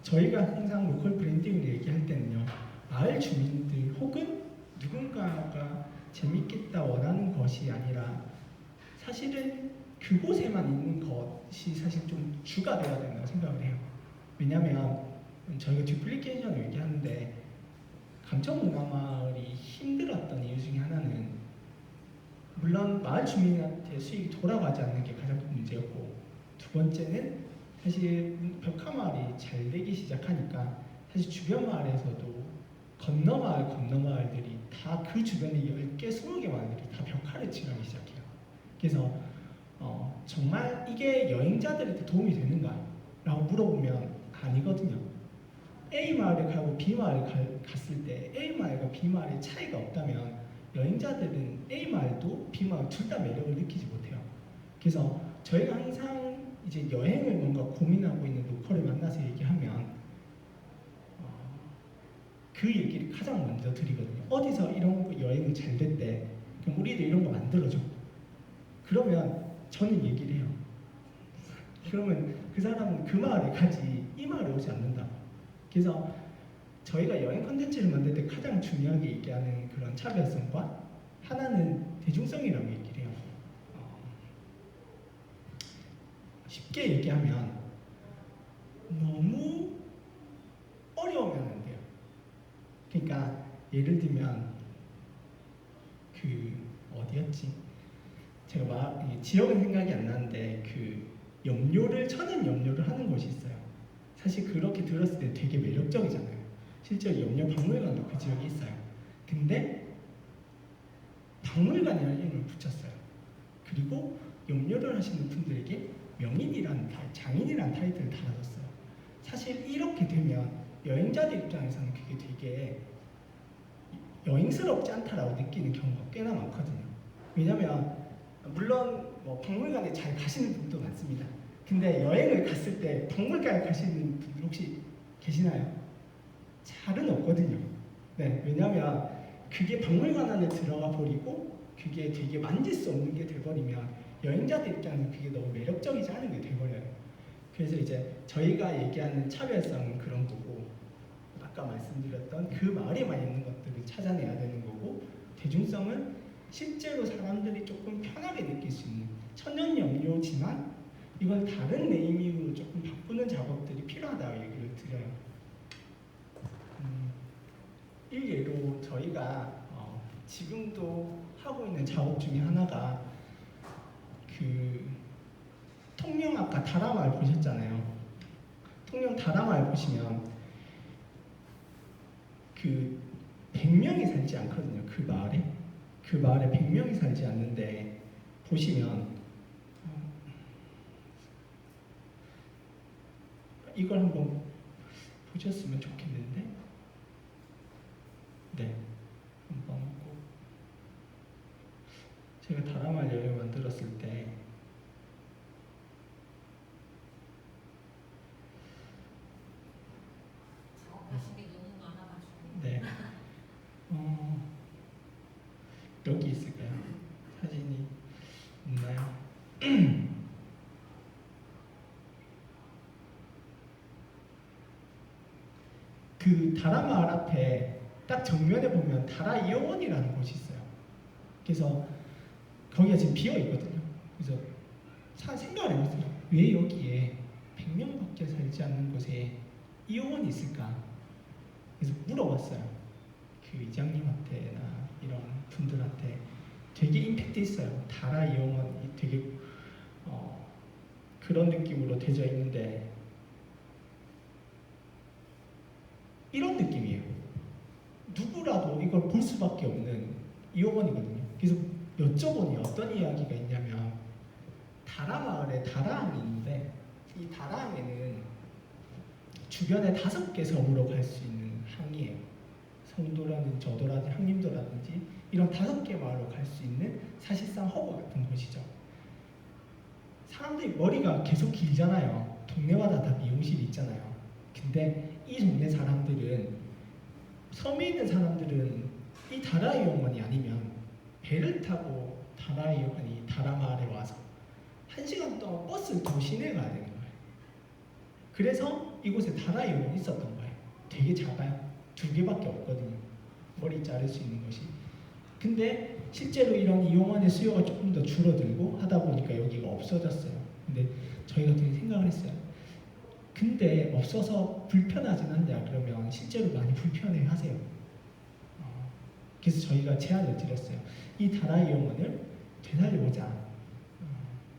저희가 항상 로컬 브랜딩을 얘기할 때는요, 마을 주민들 혹은 누군가가 재밌겠다 원하는 것이 아니라 사실은 그곳에만 있는 것이 사실 좀 주가 되어야 된다고 생각을 해요. 왜냐하면 저희가 듀플리케이션을 얘기하는데 감천문화마을이 힘들었던 이유 중에 하나는 물론 마을 주민한테 수익이 돌아가지 않는 게 가장 큰 문제였고, 두 번째는 사실 벽화마을이 잘 되기 시작하니까 사실 주변 마을에서도 건너마을들이 다 그 주변에 10개, 20개 마을들이 다 벽화를 칠하기 시작해요. 그래서 정말 이게 여행자들한테 도움이 되는가? 라고 물어보면 아니거든요. A 마을에 가고 B 마을에 갔을 때 A 마을과 B 마을의 차이가 없다면 여행자들은 A 마을도 B 마을 둘 다 매력을 느끼지 못해요. 그래서 저희가 항상 이제 여행을 뭔가 고민하고 있는 로컬을 만나서 얘기하면 그 얘기를 가장 먼저 드리거든요. 어디서 이런 여행이 잘 됐대. 그럼 우리도 이런 거 만들어줘. 그러면 저는 얘기를 해요. 그러면 그 사람은 그 마을에 가지 이 마을에 오지 않는다. 그래서 저희가 여행 컨텐츠를 만들 때 가장 중요하게 얘기하는 그런 차별성과 하나는 대중성이라고 얘기를 해요. 쉽게 얘기하면 너무 어려우면 안 돼요. 그러니까 예를 들면 그 어디였지? 제가 지역은 생각이 안 나는데 그 천연 염료를 하는 곳이 있어요. 사실 그렇게 들었을 때 되게 매력적이잖아요. 실제로 염료 박물관도 그 지역에 있어요. 근데 박물관이라는 이름을 붙였어요. 그리고 염료를 하시는 분들에게 명인이란 장인이란 타이틀을 달아줬어요. 사실 이렇게 되면 여행자들 입장에서는 그게 되게 여행스럽지 않다라고 느끼는 경우가 꽤나 많거든요. 왜냐면 물론 뭐 박물관에 잘 가시는 분도 많습니다. 근데 여행을 갔을 때 박물관에 가시는 분들 혹시 계시나요? 잘은 없거든요. 네, 왜냐면 그게 박물관 안에 들어가 버리고 그게 되게 만질 수 없는 게 돼버리면 여행자들 입장에서 그게 너무 매력적이지 않은 게 돼버려요. 그래서 이제 저희가 얘기하는 차별성은 그런 거고, 아까 말씀드렸던 그 마을에만 있는 것들을 찾아내야 되는 거고, 대중성은 실제로 사람들이 조금 편하게 느낄 수 있는 천연염료지만 이걸 다른 네이밍으로 조금 바꾸는 작업들이 필요하다고 얘기를 드려요. 일례로 저희가 지금도 하고 있는 작업 중에 하나가 그 통영 아까 다라마을 보셨잖아요. 통영 다라마을 보시면 그 100명이 살지 않거든요. 그 마을에 100명이 살지 않는데 보시면 이걸 한번 보셨으면 좋겠는데, 네, 한번 꼭 제가 다라마을 여행 만들었을 때 네, 여기 있을까요? 사진이 있나요? 그 다라마을 앞에 딱 정면에 보면 다라 이용원이라는 곳이 있어요. 그래서 거기가 지금 비어 있거든요. 그래서 생각을 해봤어요. 왜 여기에 100명밖에 살지 않는 곳에 이용원이 있을까? 그래서 물어봤어요. 그 이장님한테나 이런 분들한테. 되게 임팩트 있어요. 다라 이용원이 되게 그런 느낌으로 되어 있는데 이런 느낌이에요. 누구라도 이걸 볼 수밖에 없는 이용원이거든요. 그래서 여쭤보니 어떤 이야기가 있냐면 다라마을에 다라항이 있는데 이 다라항에는 주변에 5개 섬으로 갈 수 있는 항이에요. 성도라든지 저도라든지 항림도라든지 이런 5개 마을로 갈 수 있는 사실상 허브 같은 곳이죠. 사람들이 머리가 계속 길잖아요. 동네마다 다 미용실이 있잖아요. 근데 이 동네 사람들은, 섬에 있는 사람들은 이 다라이용원이 아니면 배를 타고 다라이용원이 다라마을에 와서 1시간 동안 버스를 타고 시내에 가야 되는 거예요. 그래서 이곳에 다라이용원이 있었던 거예요. 되게 작아요. 2개밖에 없거든요. 머리 자를 수 있는 곳이. 근데 실제로 이런 이용원의 수요가 조금 더 줄어들고 하다 보니까 여기가 없어졌어요. 근데 저희가 되게 생각을 했어요. 근데 없어서 불편하진 않냐 그러면 실제로 많이 불편해 하세요. 그래서 저희가 제안을 드렸어요. 이 다라 이용원을 되살려보자.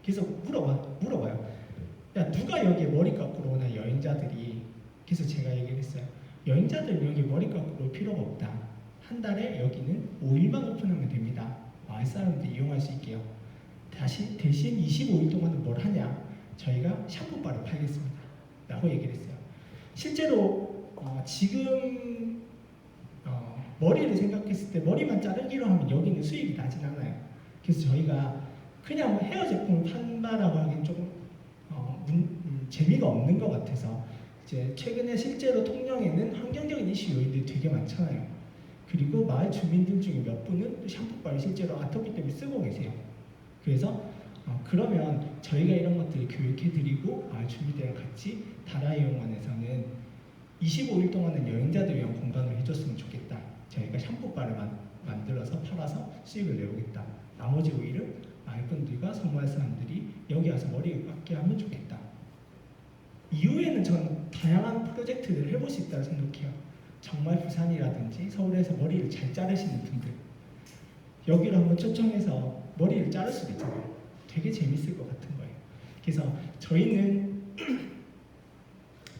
그래서 물어봐요. 야, 누가 여기에 머리 깎으러 오나, 여행자들이. 그래서 제가 얘기를 했어요. 여행자들 여기 머리 깎으러 올 필요가 없다. 한 달에 여기는 5일만 오픈하면 됩니다. 마을 사람들이 이용할 수 있게요. 대신 25일 동안은 뭘 하냐? 저희가 샴푸바를 팔겠습니다. 라고 얘기를 했어요. 실제로 지금 머리를 생각했을 때 머리만 자르기로 하면 여기는 수익이 나진 않아요. 그래서 저희가 그냥 헤어 제품을 판다라고 하기엔 조금 재미가 없는 것 같아서 이제 최근에 실제로 통영에는 환경적인 이슈 요인들이 되게 많잖아요. 그리고 마을 주민들 중에 몇 분은 샴푸바를 실제로 아토피 때문에 쓰고 계세요. 그래서 그러면 저희가 이런 것들을 교육해드리고 마을 주민들이랑 같이 다라이용원에서는 25일 동안은 여행자들 위한 공간을 해줬으면 좋겠다. 저희가 샴푸바를 만들어서 팔아서 수익을 내오겠다. 나머지 5일은 마을분들과 섬마을 사람들이 여기 와서 머리를 깎게 하면 좋겠다. 이후에는 전 다양한 프로젝트를 해볼 수 있다고 생각해요. 정말 부산이라든지 서울에서 머리를 잘 자르시는 분들, 여기를 한번 초청해서 머리를 자를 수도 있잖아요. 되게 재밌을 것 같은 거예요. 그래서 저희는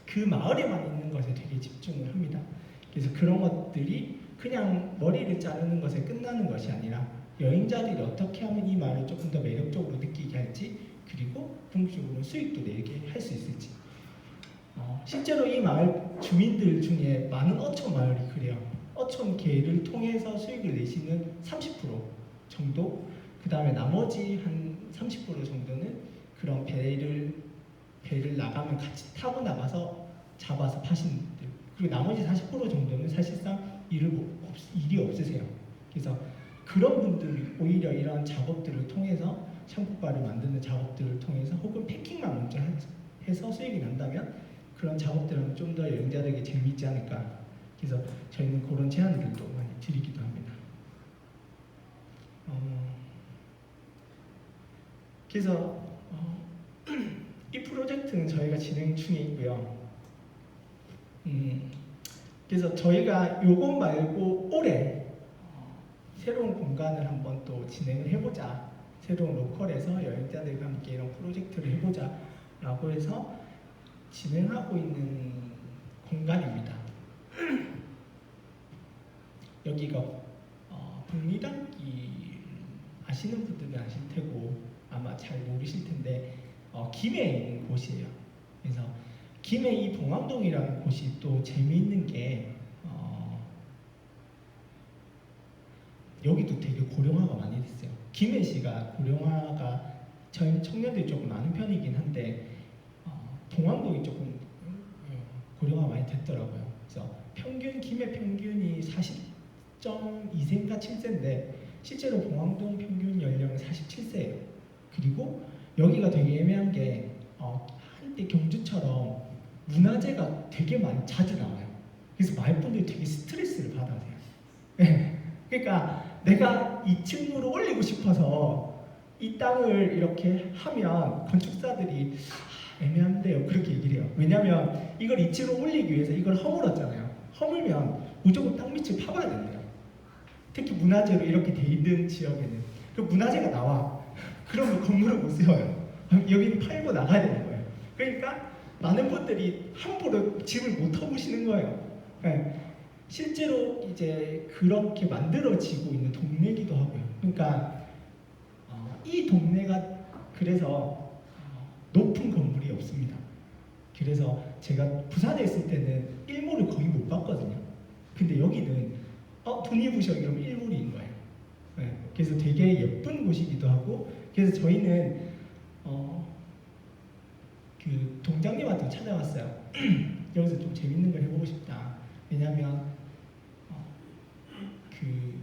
그 마을에만 있는 것에 되게 집중을 합니다. 그래서 그런 것들이 그냥 머리를 자르는 것에 끝나는 것이 아니라 여행자들이 어떻게 하면 이 마을을 조금 더 매력적으로 느끼게 할지, 그리고 궁극적으로 수익도 내게 할 수 있을지. 실제로 이 마을 주민들 중에 많은 어촌 마을이 그래요. 어촌 계를 통해서 수익을 내시는 30% 정도, 그 다음에 나머지 한 30% 정도는 그런 배를 나가면 같이 타고 나가서 잡아서 파시는 분들, 그리고 나머지 40% 정도는 사실상 일이 없으세요. 그래서 그런 분들이 오히려 이런 작업들을 통해서 샴푸바를 만드는 작업들을 통해서 혹은 패킹만 먼저 해서 수익이 난다면 그런 작업들은 좀 더 여행자들에게 재미있지 않을까. 그래서 저희는 그런 제안들도 많이 드리기도 합니다. 그래서 이 프로젝트는 저희가 진행 중에 있고요. 그래서 저희가 요것 말고 올해 새로운 공간을 한번 또 진행을 해보자, 새로운 로컬에서 여행자들과 함께 이런 프로젝트를 해보자 라고 해서 진행하고 있는 공간입니다. 여기가 북리단길 아시는 분들은 아실 테고 아마 잘 모르실 텐데 김해에 있는 곳이에요. 그래서 김해 이 봉황동이라는 곳이 또 재미있는 게 여기도 되게 고령화가 많이 됐어요. 김해시가 고령화가 저희 청년들이 조금 많은 편이긴 한데 봉황동이 조금 고령화 많이 됐더라고요. 그래서 김해 평균이 40.2세인가 7세인데 실제로 봉황동 평균 연령은 47세예요. 그리고 여기가 되게 애매한 게 한때 경주처럼 문화재가 되게 많이 자주 나와요. 그래서 마을분들이 되게 스트레스를 받아세요. 그러니까 내가 2층으로 올리고 싶어서 이 땅을 이렇게 하면 건축사들이 애매한데요, 그렇게 얘기를 해요. 왜냐하면 이걸 2층으로 올리기 위해서 이걸 허물었잖아요. 허물면 무조건 땅 밑을 파봐야 된대요. 특히 문화재로 이렇게 돼 있는 지역에는. 그 문화재가 나와. 그러면 건물을 못 세워요. 여기는 팔고 나가야 되는 거예요. 그러니까 많은 분들이 함부로 집을 못 허무시는 거예요. 네. 실제로 이제 그렇게 만들어지고 있는 동네이기도 하고요. 그러니까 이 동네가 그래서 높은 건물이 없습니다. 그래서 제가 부산에 있을 때는 일몰을 거의 못 봤거든요. 근데 여기는 돈이 부셔 이러면 일몰인 거예요. 네. 그래서 되게 예쁜 곳이기도 하고, 그래서 저희는 그 동장님한테 찾아왔어요. 여기서 좀 재밌는 걸 해보고 싶다. 왜냐하면 그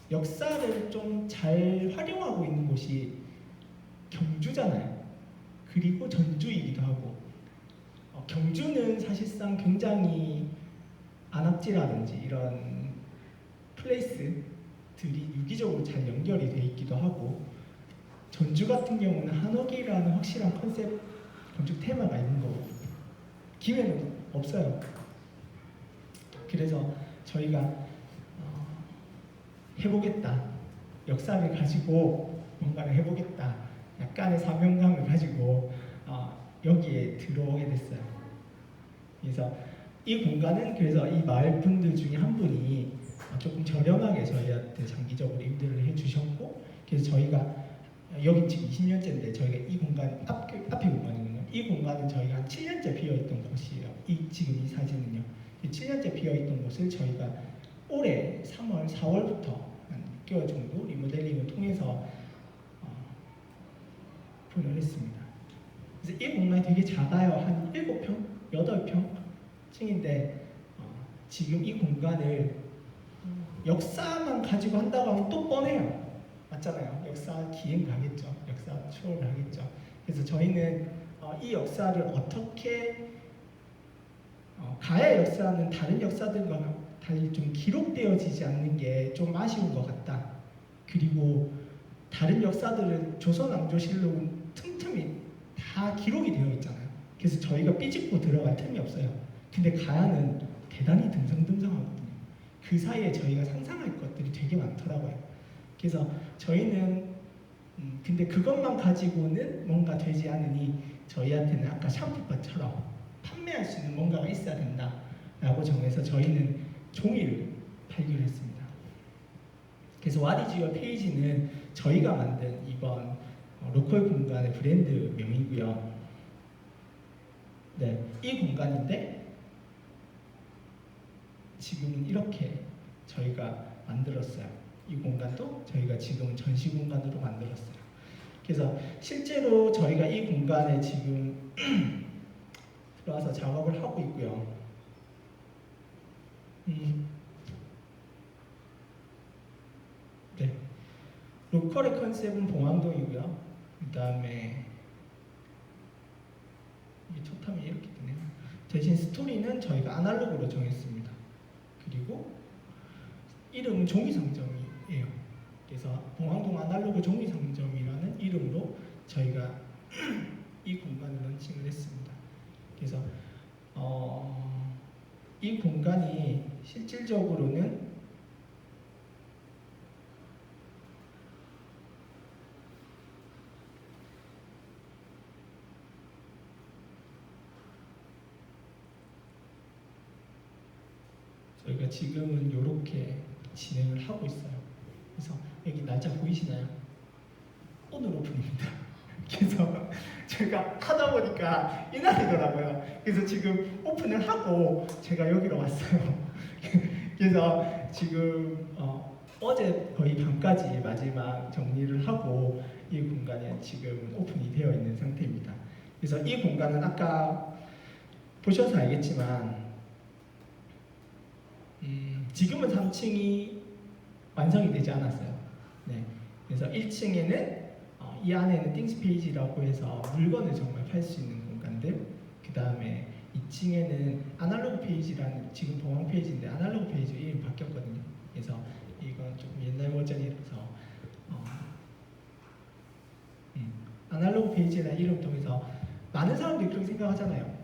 역사를 좀 잘 활용하고 있는 곳이 경주잖아요. 그리고 전주이기도 하고, 경주는 사실상 굉장히 안압지라든지 이런 플레이스들이 유기적으로 잘 연결이 돼 있기도 하고, 전주 같은 경우는 한옥이라는 확실한 컨셉 건축 테마가 있는 거고 김해는 없어요. 그래서 저희가 해보겠다, 역사를 가지고 뭔가를 해보겠다, 약간의 사명감을 가지고 여기에 들어오게 됐어요. 그래서 이 공간은 그래서 이 마을 분들 중에 한 분이 조금 저렴하게 저희한테 장기적으로 임대를 해주셨고, 그래서 저희가 여기 지금 20년째인데 저희가 이 공간 앞에 공간이거든요. 이 공간은 저희가 한 7년째 비어있던 곳이에요. 지금 이 사진은요. 7년째 비어있던 곳을 저희가 올해 3월, 4월부터 한 6개월 정도 리모델링을 통해서 분을 했습니다. 그래서 이 공간이 되게 작아요. 한 7평, 8평층인데 지금 이 공간을 역사만 가지고 한다고 하면 또 뻔해요. 맞잖아요. 역사 기행 가겠죠. 역사 추월 하겠죠. 그래서 저희는 이 역사를 어떻게 가야 역사는 다른 역사들과 달리 좀 기록되어지지 않는 게 좀 아쉬운 것 같다. 그리고 다른 역사들은 조선왕조실록은 틈틈이 다 기록이 되어 있잖아요. 그래서 저희가 삐집고 들어갈 틈이 없어요. 근데 가야는 대단히 듬성듬성하거든요. 그 사이에 저희가 상상할 것들이 되게 많더라고요. 그래서 저희는 근데 그것만 가지고는 뭔가 되지 않으니 저희한테는 아까 샴푸바처럼 판매할 수 있는 뭔가가 있어야 된다라고 정해서 저희는 종이를 발견했습니다. 그래서 What is your page는 저희가 만든 이번 로컬 공간의 브랜드 명이고요. 네, 이 공간인데 지금은 이렇게 저희가 만들었어요. 이 공간도 저희가 지금 전시 공간으로 만들었어요. 그래서 실제로 저희가 이 공간에 지금 들어와서 작업을 하고 있고요. 네, 로컬의 컨셉은 봉황동이고요. 그 다음에 이게 첫 화면이 이렇게 뜨네요. 대신 스토리는 저희가 아날로그로 정했습니다. 그리고 이름은 종이상점이에요. 그래서 봉황동 아날로그 종이상점이라는 이름으로 저희가 이 공간을 런칭을 했습니다. 그래서 이 공간이 실질적으로는 저희가 지금은 이렇게 진행을 하고 있어요. 그래서 여기 날짜 보이시나요? 오늘 오픈입니다. 그래서 제가 하다 보니까 이날이더라고요. 그래서 지금 오픈을 하고 제가 여기로 왔어요. 그래서 지금 어제 거의 밤까지 마지막 정리를 하고 이 공간이 지금 오픈이 되어 있는 상태입니다. 그래서 이 공간은 아까 보셔서 알겠지만 지금은 3층이 완성이 되지 않았어요. 네. 그래서 1층에는 이 안에는 띵스 페이지라고 해서 물건을 정말 팔 수 있는 공간들, 그 다음에 2층에는 아날로그 페이지라는, 지금 봉황 페이지인데 아날로그 페이지 이름 바뀌었거든요. 그래서 이건 조금 옛날 버전이라서 아날로그 페이지라는 이름 통해서 많은 사람들이 그렇게 생각하잖아요.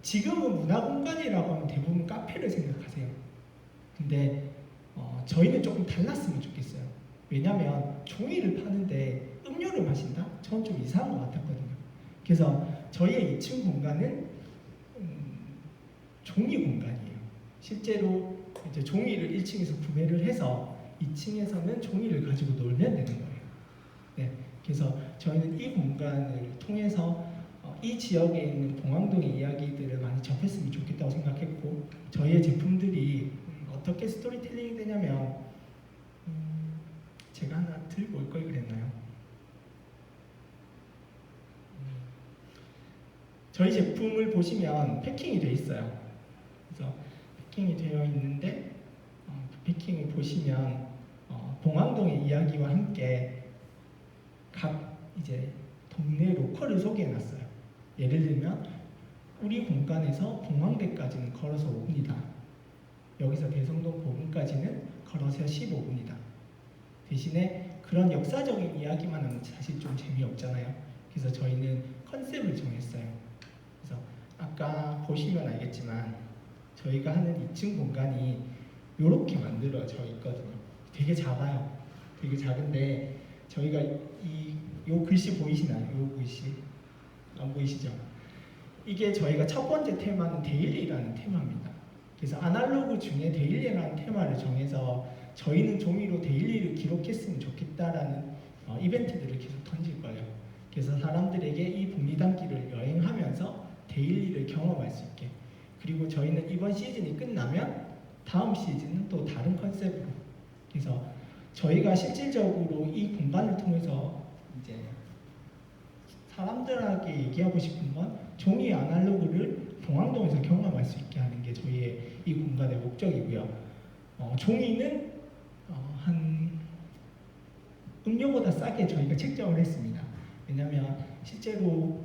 지금은 문화공간이라고 하면 대부분 카페를 생각하세요. 근데 저희는 조금 달랐으면 좋겠어요. 왜냐하면 종이를 파는데 음료를 마신다? 저는 좀 이상한 것 같았거든요. 그래서 저희의 2층 공간은 종이 공간이에요. 실제로 이제 종이를 1층에서 구매를 해서 2층에서는 종이를 가지고 놀면 되는 거예요. 네, 그래서 저희는 이 공간을 통해서 이 지역에 있는 봉황동의 이야기들을 많이 접했으면 좋겠다고 생각했고, 저희의 제품들이 어떻게 스토리텔링이 되냐면 제가 하나 들고 올 걸 그랬나요? 저희 제품을 보시면 패킹이 되어 있어요. 그래서 패킹이 되어 있는데 그 패킹을 보시면 봉황동의 이야기와 함께 각 이제 동네 로컬을 소개해놨어요. 예를 들면 우리 공간에서 봉황대까지는 걸어서 5분이다. 여기서 대성동 법원까지는 걸어서 15분이다. 대신에 그런 역사적인 이야기만 하면 사실 좀 재미없잖아요. 그래서 저희는 컨셉을 정했어요. 그래서 아까 보시면 알겠지만 저희가 하는 2층 공간이 이렇게 만들어져 있거든요. 되게 작아요. 되게 작은데 저희가 요 글씨 보이시나요? 요 글씨 안 보이시죠? 이게 저희가 첫 번째 테마는 데일리라는 테마입니다. 그래서 아날로그 중에 데일리라는 테마를 정해서 저희는 종이로 데일리를 기록했으면 좋겠다라는 이벤트들을 계속 던질 거예요. 그래서 사람들에게 이 복리단길을 여행하면서 데일리를 경험할 수 있게. 그리고 저희는 이번 시즌이 끝나면 다음 시즌은 또 다른 컨셉으로. 그래서 저희가 실질적으로 이 공간을 통해서 이제 사람들에게 얘기하고 싶은 건 종이 아날로그를 봉황동에서 경험할 수 있게 하는 게 저희의 이 공간의 목적이고요. 종이는 한 음료보다 싸게 저희가 책정을 했습니다. 왜냐하면 실제로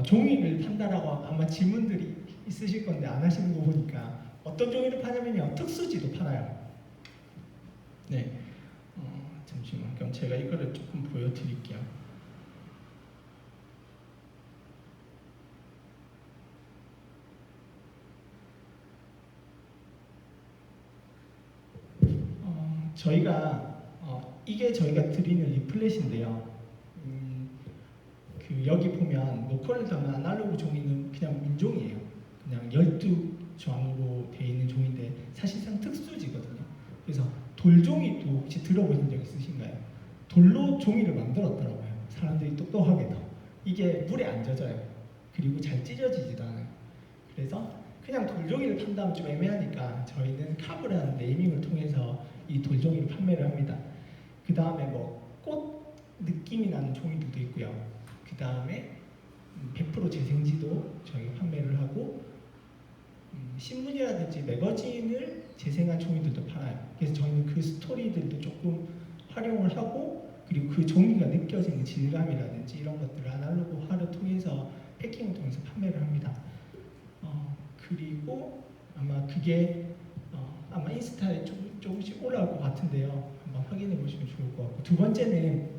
종이를 판다라고 아마 질문들이 있으실 건데 안 하시는 거 보니까 어떤 종이를 파냐면요, 특수지도 팔아요. 네, 잠시만, 그럼 제가 이거를 조금 보여드릴게요. 저희가 이게 저희가 드리는 리플렛인데요. 그 여기 보면 로컬을 담은 아날로그 종이는 그냥 민종이에요. 그냥 조항으로 되어 있는 종인데 사실상 특수지거든요. 그래서 돌종이도 혹시 들어보신 적 있으신가요? 돌로 종이를 만들었더라고요. 사람들이 똑똑하게도. 이게 물에 안 젖어요. 그리고 잘 찢어지지도 않아요. 그래서 그냥 돌종이를 판다면 좀 애매하니까 저희는 카브라는 네이밍을 통해서 이 돌종이를 판매를 합니다. 그 다음에 뭐 꽃 느낌이 나는 종이들도 있고요. 그 다음에 100% 재생지도 저희가 판매를 하고 신문이라든지 매거진을 재생한 종이들도 팔아요. 그래서 저희는 그 스토리들도 조금 활용을 하고 그리고 그 종이가 느껴지는 질감이라든지 이런 것들을 아날로그화를 통해서 패킹을 통해서 판매를 합니다. 그리고 아마 그게 아마 인스타에 조금씩 올라올 것 같은데요. 한번 확인해 보시면 좋을 것 같고 두 번째는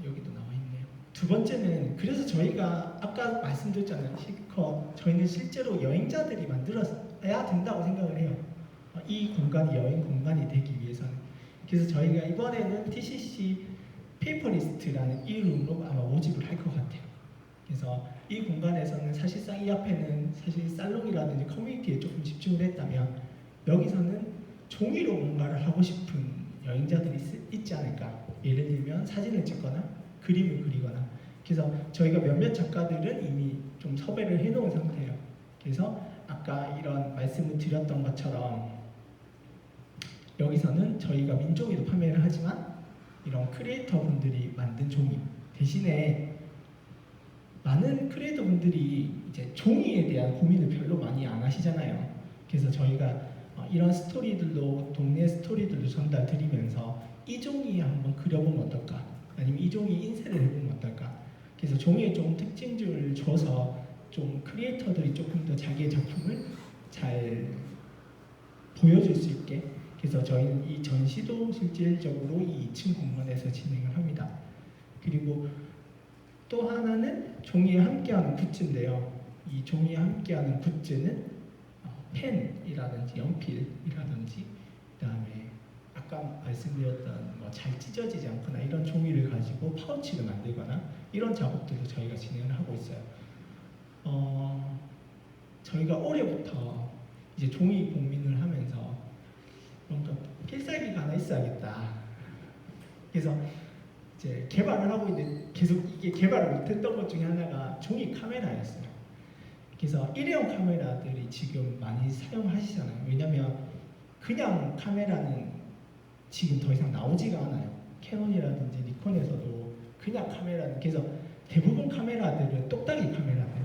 여기도 나와 있네요. 두 번째는 그래서 저희가 아까 말씀드렸잖아요. 실컷 저희는 실제로 여행자들이 만들어야 된다고 생각을 해요. 이 공간이 여행 공간이 되기 위해서는. 그래서 저희가 이번에는 TCC 페이퍼리스트라는 이름으로 아마 모집을 할 것 같아요. 그래서 이 공간에서는 사실상 이 앞에는 사실 살롱이라든지 커뮤니티에 조금 집중을 했다면 여기서는 종이로 뭔가를 하고 싶은 여행자들이 있지 않을까. 예를 들면 사진을 찍거나 그림을 그리거나. 그래서 저희가 몇몇 작가들은 이미 좀 섭외를 해놓은 상태예요. 그래서 아까 이런 말씀을 드렸던 것처럼 여기서는 저희가 민종이도 판매를 하지만 이런 크리에이터 분들이 만든 종이 대신에 많은 크리에이터 분들이 이제 종이에 대한 고민을 별로 많이 안 하시잖아요. 그래서 저희가 이런 스토리들도 동네 스토리들도 전달 드리면서 이 종이에 한번 그려보면 어떨까? 아니면 이 종이 인쇄를 해보면 어떨까? 그래서 종이에 좀 특징들을 줘서 좀 크리에이터들이 조금 더 자기의 작품을 잘 보여줄 수 있게. 그래서 저희는 이 전시도 실질적으로 이 2층 공간에서 진행을 합니다. 그리고 또 하나는 종이에 함께하는 굿즈인데요. 이 종이에 함께하는 굿즈는 펜이라든지 연필이라든지 그다음에 아까 말씀드렸던 뭐 잘 찢어지지 않거나 이런 종이를 가지고 파우치를 만들거나 이런 작업들도 저희가 진행을 하고 있어요. 저희가 올해부터 이제 종이 고민을 하면서 뭔가 필살기가 하나 있어야겠다. 그래서 이제 개발을 하고 있는데 계속 이게 개발을 못했던 것 중에 하나가 종이 카메라였어요. 그래서 일회용 카메라들이 지금 많이 사용하시잖아요. 왜냐면 그냥 카메라는 지금 더 이상 나오지가 않아요. 캐논이라든지 니콘에서도 그냥 카메라는 그래서 대부분 카메라들은 똑딱이 카메라들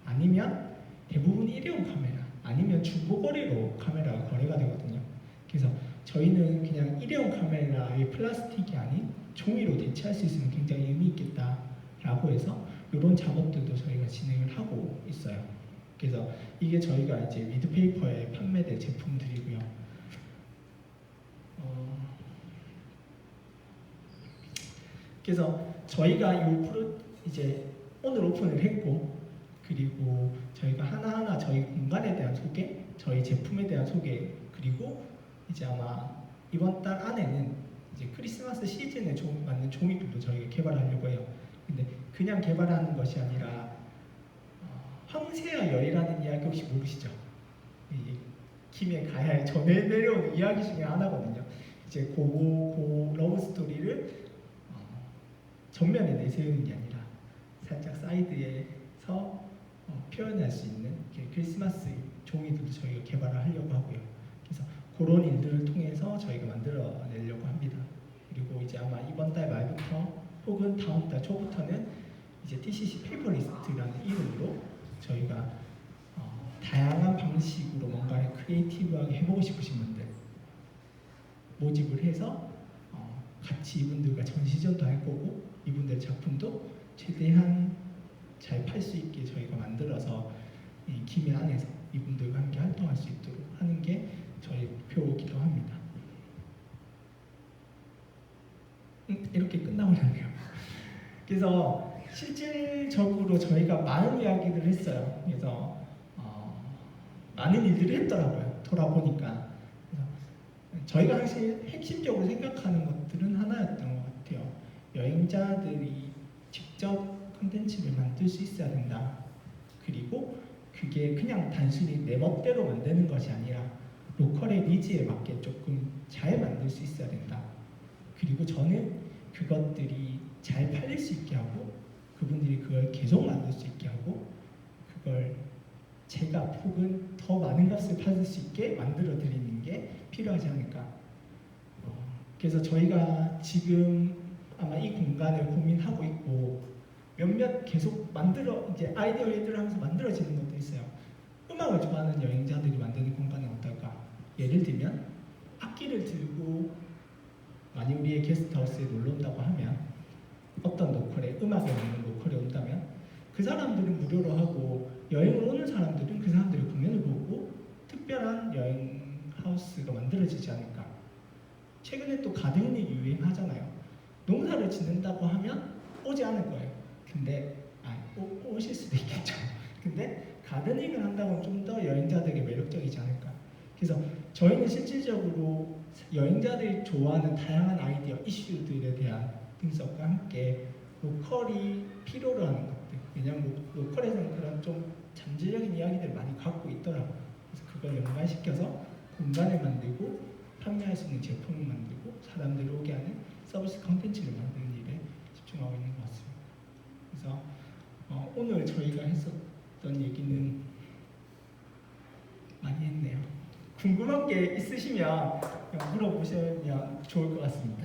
아니면 대부분 일회용 카메라 아니면 중고거래로 카메라가 거래가 되거든요. 그래서 저희는 그냥 일회용 카메라의 플라스틱이 아닌 종이로 대체할 수 있으면 굉장히 의미 있겠다라고 해서 이런 작업들도 저희가 진행을 하고 있어요. 그래서 이게 저희가 이제 미드페이퍼에 판매될 제품들이고요. 그래서 저희가 이제 오늘 오픈을 했고 그리고 저희가 하나하나 저희 공간에 대한 소개, 저희 제품에 대한 소개 그리고 이제 아마 이번 달 안에는 이제 크리스마스 시즌에 맞는 종이들도 저희가 개발하려고 해요. 근데 그냥 개발하는 것이 아니라 황새와 여의라는 이야기 혹시 모르시죠? 김해 가야에 전해 내려오는 이야기 중에 하나거든요. 이제 고 러브 스토리를 전면에 내세우는 게 아니라 살짝 사이드에서 표현할 수 있는 크리스마스 종이들도 저희가 개발을 하려고 하고요. 그래서 그런 일들을 통해서 저희가 만들어내려고 합니다. 그리고 이제 아마 이번 달 말부터 혹은 다음 달 초부터는 이제 TCC 페이퍼리스트라는 이름으로 저희가 다양한 방식으로 뭔가를 크리에이티브하게 해보고 싶으신 분들 모집을 해서 같이 이분들과 전시전도 할 거고 이분들 작품도 최대한 잘 팔 수 있게 저희가 만들어서 이 김해 안에서 이분들과 함께 활동할 수 있도록 하는 게 저희 목표이기도 합니다. 이렇게 끝나버렸네요. 그래서 실질적으로 저희가 많은 이야기를 했어요. 그래서 많은 일들을 했더라고요. 돌아보니까. 그래서 저희가 사실 핵심적으로 생각하는 것들은 하나였던 것 같아요. 여행자들이 직접 콘텐츠를 만들 수 있어야 된다. 그리고 그게 그냥 단순히 내 멋대로 만드는 것이 아니라 로컬의 니즈에 맞게 조금 잘 만들 수 있어야 된다. 그리고 저는 그것들이 잘 팔릴 수 있게 하고 그분들이 그걸 계속 만들 수 있게 하고 그걸 제가 혹은 더 많은 값을 받을 수 있게 만들어 드리는 게 필요하지 않을까. 그래서 저희가 지금 아마 이 공간을 고민하고 있고 몇몇 계속 이제 아이디어를 하면서 만들어지는 것도 있어요. 음악을 좋아하는 여행자들이 만드는 공간은 어떨까? 예를 들면 악기를 들고 만약 우리의 게스트하우스에 놀러 온다고 하면 어떤 로컬에 음악을 하는 로컬에 온다면 그 사람들은 무료로 하고 여행을 오는 사람들은 그 사람들의 공연을 보고 특별한 여행 하우스가 만들어지지 않을까. 최근에 또 가든이 유행하잖아요. 농사를 짓는다고 하면 오지 않을 거예요. 근데 오실 수도 있겠죠. 근데 가드닝을 한다면 좀 더 여행자들에게 매력적이지 않을까. 그래서 저희는 실질적으로 여행자들이 좋아하는 다양한 아이디어, 이슈들에 대한 분석과 함께 로컬이 필요로 하는 것들. 왜냐하면 로컬에서는 그런 좀 잠재적인 이야기들을 많이 갖고 있더라고요. 그래서 그걸 연관시켜서 공간을 만들고 판매할 수 있는 제품을 만들고 사람들을 오게 하는 서비스 컨텐츠를 만드는 일에 집중하고 있는 것 같습니다. 그래서 오늘 저희가 했었던 얘기는 많이 했네요. 궁금한 게 있으시면 물어보시면 좋을 것 같습니다.